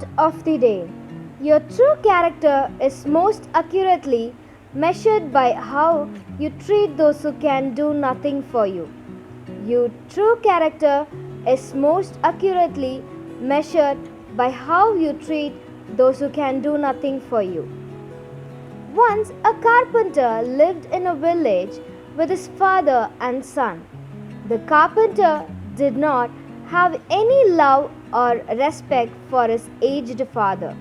Thought of the day. Your true character is most accurately measured by how you treat those who can do nothing for you. Your true character is most accurately measured by how you treat those who can do nothing for you. Once a carpenter lived in a village with his father and son. The carpenter did not have any love or respect for his aged father.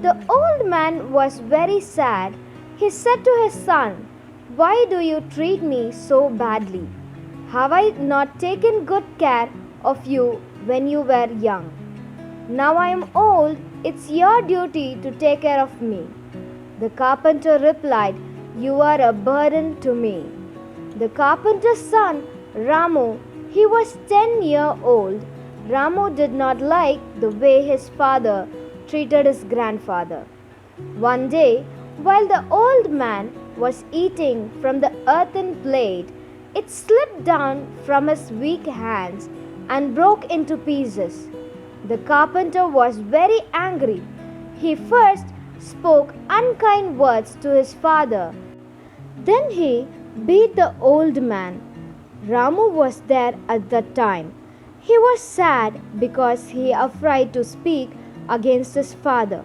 The old man was very sad. He said to his son, "Why do you treat me so badly? Have I not taken good care of you when you were young? Now I am old, it's your duty to take care of me." The carpenter replied, "You are a burden to me." The carpenter's son, Ramu, he was 10 years old. Ramu did not like the way his father treated his grandfather. One day, while the old man was eating from the earthen plate, it slipped down from his weak hands and broke into pieces. The carpenter was very angry. He first spoke unkind words to his father. Then he beat the old man. Ramu was there at that time. He was sad because he was afraid to speak against his father.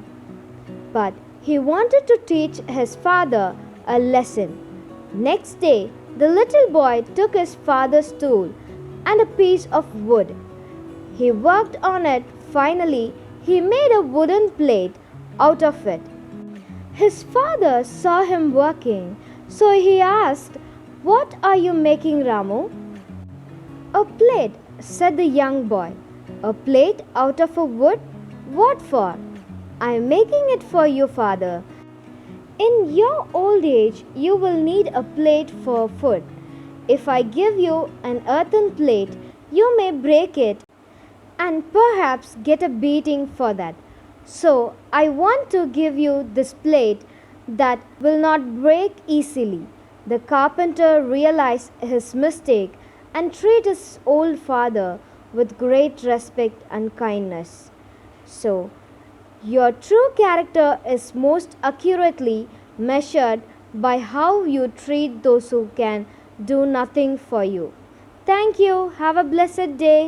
But he wanted to teach his father a lesson. Next day, the little boy took his father's tool and a piece of wood. He worked on it. Finally, he made a wooden plate out of it. His father saw him working, so he asked, "What are you making, Ramu?" "A plate," said the young boy. "A plate out of a wood? What for?" "I am making it for you, father. In your old age, you will need a plate for food. If I give you an earthen plate, you may break it and perhaps get a beating for that. So I want to give you this plate that will not break easily." The carpenter realized his mistake and treated his old father with great respect and kindness. So, your true character is most accurately measured by how you treat those who can do nothing for you. Thank you. Have a blessed day.